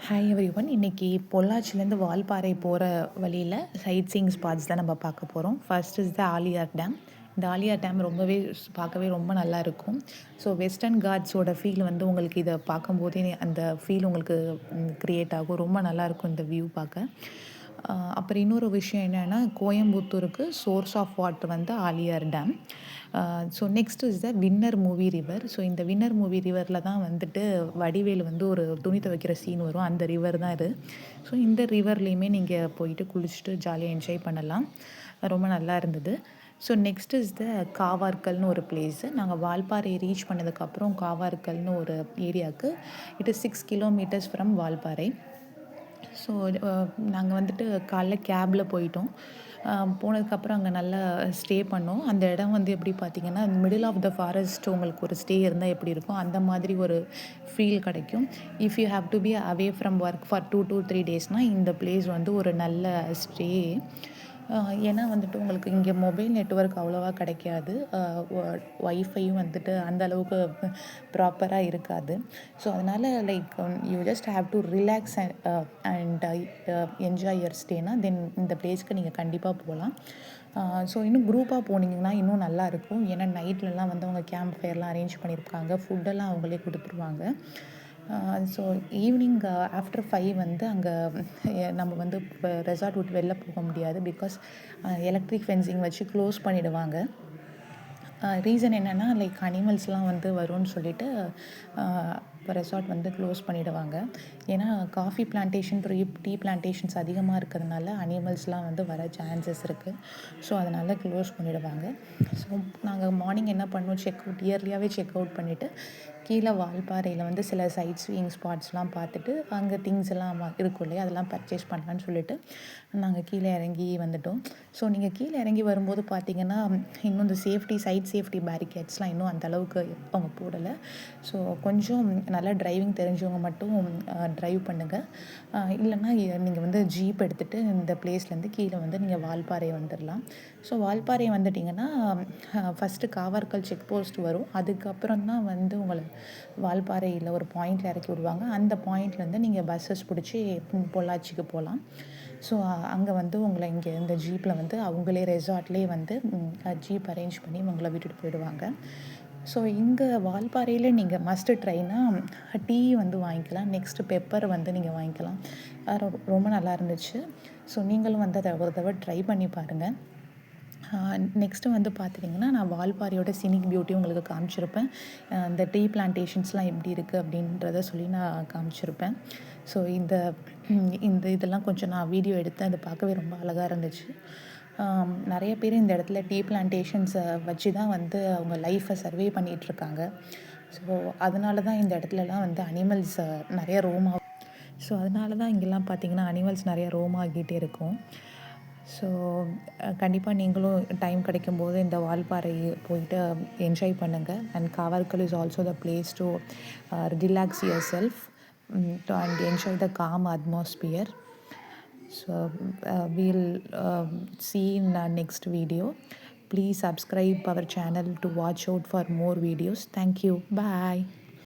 Hi every one. இன்றைக்கி பொள்ளாச்சிலேருந்து வால்பாறை போகிற வழியில் சைட் சீயிங் ஸ்பாட்ஸ் தான் நம்ம பார்க்க போகிறோம். First is the Aliyar dam. இந்த ஆலியார் டேம் ரொம்பவே பார்க்கவே ரொம்ப நல்லா இருக்கும். ஸோ வெஸ்டர்ன் காட்ஸோட ஃபீல் வந்து உங்களுக்கு இதை பார்க்கும்போதே அந்த ஃபீல் உங்களுக்கு க்ரியேட் ஆகும். ரொம்ப நல்லாயிருக்கும் இந்த வியூ பார்க்க. அப்புறம் இன்னொரு விஷயம் என்னென்னா, கோயம்புத்தூருக்கு சோர்ஸ் ஆஃப் வாட்டர் வந்து Aliyar dam. So next is the winner movie river. So இந்த வின்னர் மூவி ரிவரில் தான் வந்துட்டு வடிவேலு வந்து ஒரு துணி துவைக்கிற சீன் வரும். அந்த ரிவர் தான் இது. ஸோ இந்த ரிவர்லேயுமே நீங்கள் போயிட்டு குளிச்சுட்டு ஜாலியாக என்ஜாய் பண்ணலாம். ரொம்ப நல்லா இருந்தது. ஸோ நெக்ஸ்ட் இஸ் த காவார்கல்னு ஒரு பிளேஸு. நாங்கள் வால்பாறை ரீச் பண்ணதுக்கப்புறம் காவார்கல்னு ஒரு ஏரியாவுக்கு it is 6 kilometres from Valparai. So நாங்கள் வந்துட்டு காலைல கேபில் போயிட்டோம். போனதுக்கப்புறம் அங்கே நல்லா ஸ்டே பண்ணோம். அந்த இடம் வந்து எப்படி பார்த்திங்கன்னா, மிடில் ஆஃப் த ஃபாரஸ்ட் உங்களுக்கு ஒரு ஸ்டே இருந்தால் எப்படி இருக்கும் அந்த மாதிரி ஒரு ஃபீல் கிடைக்கும். If you have to be away from work for 2 to 3 டேஸ்னால் இந்த பிளேஸ் வந்து ஒரு நல்ல ஸ்டே. ஏன்னா வந்துட்டு உங்களுக்கு இங்கே மொபைல் நெட்வொர்க் அவ்வளோவா கிடைக்காது. ஒய்ஃபையும் வந்துட்டு அந்த அளவுக்கு ப்ராப்பராக இருக்காது. ஸோ அதனால் like you just have to relax and enjoy your ஸ்டேனா தென் இந்த பிளேஸ்க்கு நீங்கள் கண்டிப்பாக போகலாம். ஸோ இன்னும் குரூப்பாக போனீங்கன்னா இன்னும் நல்லாயிருக்கும். ஏன்னா நைட்லலாம் வந்து அவங்க கேம்ப் ஃபயர்லாம் அரேஞ்ச் பண்ணியிருப்பாங்க. ஃபுட்டெல்லாம் அவங்களே கொடுத்துருவாங்க. ஸோ ஈவினிங் ஆஃப்டர் 5 வந்து அங்கே நம்ம வந்து இப்போ ரெசார்ட் விட்டு வெளில போக முடியாது. பிகாஸ் எலக்ட்ரிக் ஃபென்சிங் வச்சு க்ளோஸ் பண்ணிவிடுவாங்க. ரீசன் என்னென்னா லைக் அனிமல்ஸ்லாம் வந்து வரும்னு சொல்லிட்டு இப்போ ரெசார்ட் வந்து க்ளோஸ் பண்ணிவிடுவாங்க. ஏன்னா காஃபி பிளான்டேஷன், டீ பிளான்டேஷன்ஸ் அதிகமாக இருக்கிறதுனால அனிமல்ஸ்லாம் வந்து வர சான்சஸ் இருக்குது. ஸோ அதனால் க்ளோஸ் பண்ணிவிடுவாங்க. ஸோ நாங்கள் மார்னிங் என்ன பண்ணோம், இயர்லியாகவே செக் அவுட் பண்ணிவிட்டு கீழே வால்பாறையில் வந்து சில சைட் சீயிங் ஸ்பாட்ஸ்லாம் பார்த்துட்டு அங்கே திங்ஸ் எல்லாம் இருக்கும் இல்லையா, அதெல்லாம் பர்ச்சேஸ் பண்ணலான்னு சொல்லிட்டு நாங்கள் கீழே இறங்கி வந்துட்டோம். ஸோ நீங்கள் கீழே இறங்கி வரும்போது பார்த்தீங்கன்னா இன்னும் இந்த சைட் சேஃப்டி பேரிகேட்ஸ்லாம் இன்னும் அந்த அளவுக்கு அவங்க போடலை. ஸோ கொஞ்சம் நல்லா டிரைவிங் தெரிஞ்சவங்க மட்டும் ட்ரைவ் பண்ணுங்கள். இல்லைன்னா நீங்கள் வந்து ஜீப் எடுத்துகிட்டு இந்த பிளேஸ்லேருந்து கீழே வந்து நீங்கள் வால்பாறை வந்துடலாம். ஸோ வால்பாறை வந்துட்டிங்கன்னா ஃபஸ்ட்டு காவார்கல் செக் போஸ்ட் வரும். அதுக்கப்புறம் தான் வந்து உங்களை வால்பாறையில் ஒரு பாயிண்டில் இறக்கி விடுவாங்க. அந்த பாயிண்ட்லேருந்து நீங்கள் பஸ்ஸஸ் பிடிச்சி பொள்ளாச்சிக்கு போகலாம். ஸோ அங்கே வந்து உங்களை இங்கே இந்த ஜீப்பில் வந்து அவங்களே ரெசார்ட்லேயே வந்து ஜீப் அரேஞ்ச் பண்ணி உங்களை விட்டுட்டு போயிடுவாங்க. ஸோ இங்கே வால்பாறையில் நீங்கள் மஸ்ட்டு ட்ரைனா டீ வந்து வாங்கிக்கலாம். நெக்ஸ்ட்டு பெப்பர் வந்து நீங்கள் வாங்கிக்கலாம். ரொம்ப நல்லா இருந்துச்சு. ஸோ நீங்களும் வந்து அதை ஒரு தடவை ட்ரை பண்ணி பாருங்கள். நெக்ஸ்ட்டு வந்து பார்த்துட்டிங்கன்னா நான் வால்பாறையோட சினிக் பியூட்டி உங்களுக்கு காமிச்சிருப்பேன். இந்த டீ பிளான்டேஷன்ஸ்லாம் எப்படி இருக்குது அப்படின்றத சொல்லி நான் காமிச்சிருப்பேன். ஸோ இதெல்லாம் கொஞ்சம் நான் வீடியோ எடுத்தேன். அது பார்க்கவே ரொம்ப அழகாக இருந்துச்சு. நிறைய பேர் இந்த இடத்துல டீ பிளான்டேஷன்ஸை வச்சு தான் வந்து அவங்க லைஃப்பை சர்வே பண்ணிகிட்ருக்காங்க. ஸோ அதனால தான் இந்த இடத்துலலாம் வந்து அனிமல்ஸ் நிறைய ஸோ அதனால தான் இங்கெல்லாம் பார்த்திங்கன்னா அனிமல்ஸ் நிறைய ரோம் ஆகிட்டே இருக்கும். ஸோ கண்டிப்பாக நீங்களும் டைம் கிடைக்கும்போது இந்த வால்பாறை போயிட்டு என்ஜாய் பண்ணுங்கள். And Kavarkal is also the place to relax yourself and enjoy the calm atmosphere. So we'll see in our next video. Please subscribe our channel to watch out for more videos. Thank you. Bye.